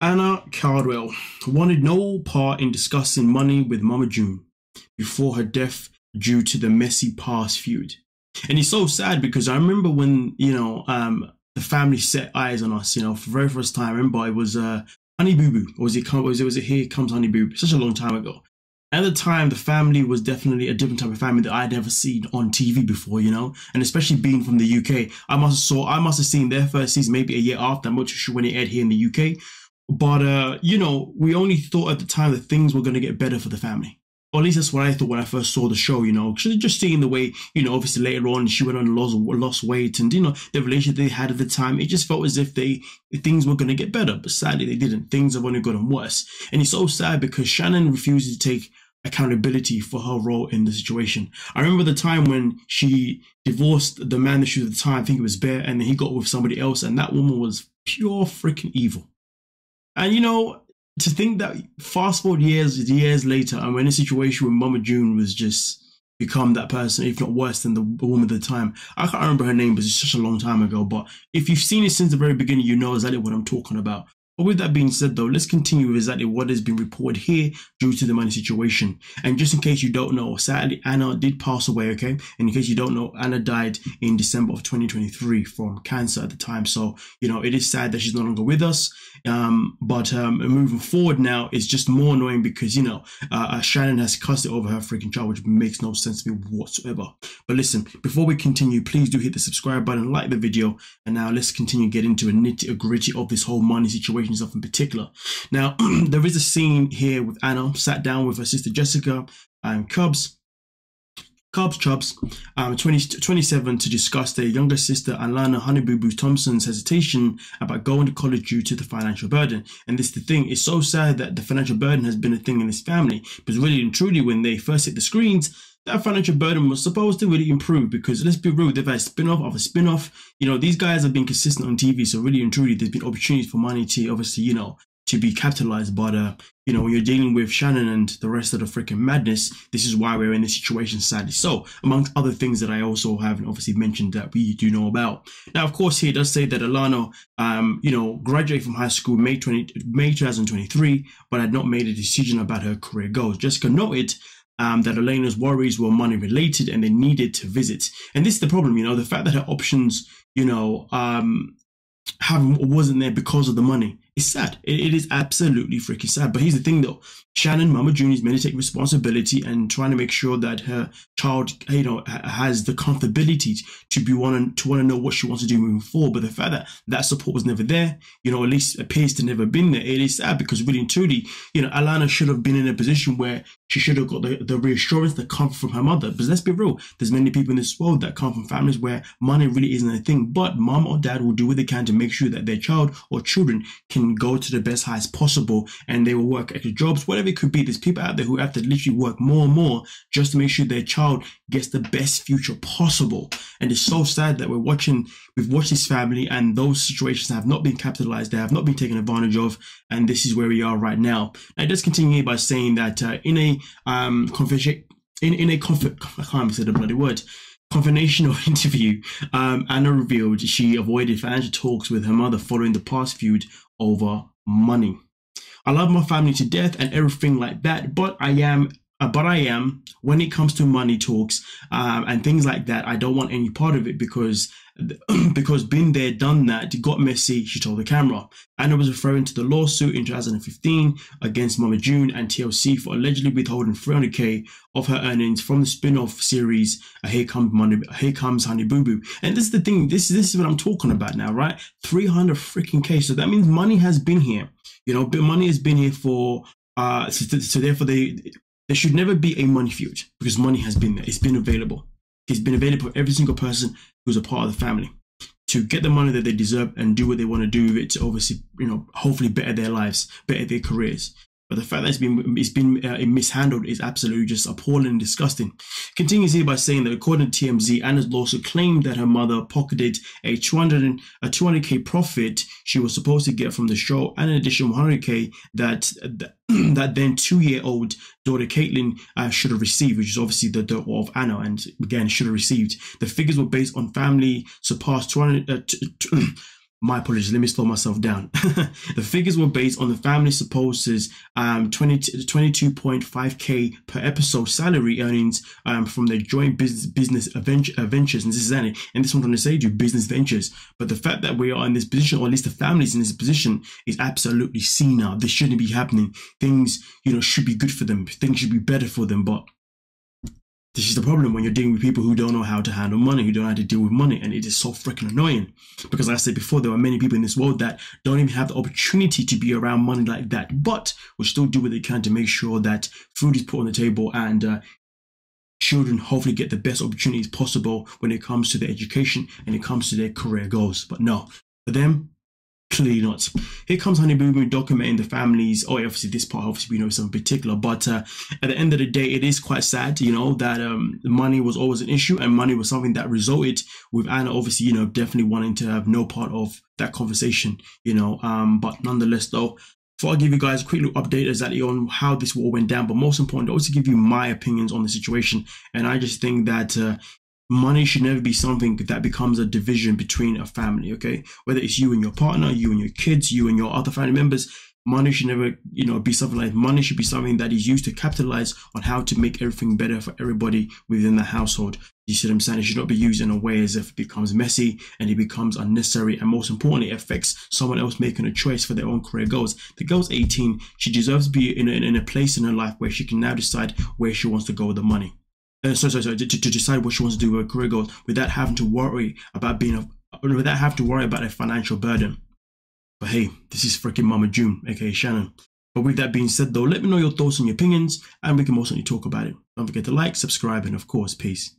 Anna Cardwell wanted no part in discussing money with Mama June before her death due to the messy past feud. And it's so sad because I remember when, the family set eyes on us, for the very first time. I remember it was Honey Boo Boo, or was it Here Comes Honey Boo Boo, such a long time ago. At the time, the family was definitely a different type of family that I'd never seen on TV before, and especially being from the UK, I must have seen their first season maybe a year after. I'm not too sure when it aired here in the UK. But, we only thought at the time that things were going to get better for the family. Or at least that's what I thought when I first saw the show, just seeing the way, obviously later on she went on and lost weight and, the relationship they had at the time, it just felt as if things were going to get better. But sadly, they didn't. Things have only gotten worse. And it's so sad because Shannon refuses to take accountability for her role in the situation. I remember the time when she divorced the man that she was at the time, I think it was Bear, and then he got with somebody else, and that woman was pure freaking evil. And to think that fast forward years later, and we're in a situation where Mama June was just become that person, if not worse than the woman at the time. I can't remember her name, but it's such a long time ago. But if you've seen it since the very beginning, you know exactly what I'm talking about. But with that being said, though, let's continue with exactly what has been reported here due to the money situation. And just in case you don't know, sadly, Anna did pass away, okay? And in case you don't know, Anna died in December of 2023 from cancer at the time. So, it is sad that she's no longer with us. But moving forward now, it's just more annoying because, Shannon has cussed it over her freaking child, which makes no sense to me whatsoever. But listen, before we continue, please do hit the subscribe button, like the video. And now let's continue to get into a nitty-gritty of this whole money situation stuff in particular. Now, there is a scene here with Anna sat down with her sister Jessica and Chubbs, 27, to discuss their younger sister Alana Honey Boo Boo Thompson's hesitation about going to college due to the financial burden. And this is the thing, it's so sad that the financial burden has been a thing in this family, because really and truly when they first hit the screens, that financial burden was supposed to really improve, because let's be real, they've had a spin-off of a spin-off. These guys have been consistent on TV, so really and truly there's been opportunities for money to obviously, to be capitalized. But when you're dealing with Shannon and the rest of the freaking madness, this is why we're in this situation, sadly. So amongst other things that I also haven't obviously mentioned that we do know about. Now, of course, here it does say that Alana graduated from high school May 2023, but had not made a decision about her career goals. Jessica noted that Elena's worries were money related and they needed to visit. And this is the problem, the fact that her options, wasn't there because of the money. It's sad. It is absolutely freaking sad. But here's the thing though, Shannon, Mama June, is meant to take responsibility and trying to make sure that her child, has the comfortability to want to know what she wants to do moving forward. But the fact that that support was never there, at least appears to never been there, it is sad, because really and truly, Alana should have been in a position where she should have got the reassurance that comes from her mother. Because let's be real, there's many people in this world that come from families where money really isn't a thing, but mom or dad will do what they can to make sure that their child or children can go to the best heights possible, and they will work extra jobs, whatever it could be. There's people out there who have to literally work more and more just to make sure their child gets the best future possible. And it's so sad that we've watched this family and those situations have not been capitalized, they have not been taken advantage of, and this is where we are right now. Now, it does continue by saying that in a confidential interview, Anna revealed she avoided financial talks with her mother following the past feud over money. I love my family to death and everything like that, but I am, when it comes to money talks and things like that, I don't want any part of it because been there, done that, it got messy, she told the camera. Anna was referring to the lawsuit in 2015 against Mama June and TLC for allegedly withholding $300K of her earnings from the spin-off series Here Comes Honey Boo Boo. And this is the thing, this is what I'm talking about now, right? 300 freaking K. So that means money has been here. Money has been here for so therefore there should never be a money feud, because money has been there. It's been available. It's been available for every single person who's a part of the family to get the money that they deserve and do what they want to do with it to obviously, hopefully better their lives, better their careers. But the fact that it's been mishandled is absolutely just appalling and disgusting. Continues here by saying that according to TMZ, Anna's lawsuit claimed that her mother pocketed a 200K profit she was supposed to get from the show, and in addition 100K that then 2-year-old daughter Kaitlyn should have received, which is obviously the daughter of Anna, and again should have received. The figures were based on family surpassed My apologies, let me slow myself down. The figures were based on the family spouse's 22.5k per episode salary earnings from their joint business ventures. And this is Annie, and this one I'm going to say, do business ventures. But the fact that we are in this position, or at least the families in this position, is absolutely senile. This shouldn't be happening. Things, should be good for them. Things should be better for them. But this is the problem when you're dealing with people who don't know how to handle money, who don't know how to deal with money. And it is so freaking annoying. Because like I said before, there are many people in this world that don't even have the opportunity to be around money like that, but will still do what they can to make sure that food is put on the table and children hopefully get the best opportunities possible when it comes to their education and it comes to their career goals. But no, for them, clearly not. Here comes Honey Boo Boo documenting the families. Oh, obviously this part, obviously we know something particular, but at the end of the day, it is quite sad, that money was always an issue, and money was something that resulted with Anna, obviously, definitely wanting to have no part of that conversation, but nonetheless, though, before I give you guys a quick little update exactly on how this war went down, but most important, also give you my opinions on the situation. And I just think that money should never be something that becomes a division between a family, okay? Whether it's you and your partner, you and your kids, you and your other family members, money should never, be something like money should be something that is used to capitalize on how to make everything better for everybody within the household. You see what I'm saying? It should not be used in a way as if it becomes messy and it becomes unnecessary, and most importantly, it affects someone else making a choice for their own career goals. The girl's 18. She deserves to be in a place in her life where she can now decide where she wants to go with the money. To decide what she wants to do with her career goals without having to worry about a financial burden. But hey, this is freaking Mama June, aka Shannon. But with that being said though, let me know your thoughts and your opinions, and we can most certainly talk about it. Don't forget to like, subscribe, and of course, peace.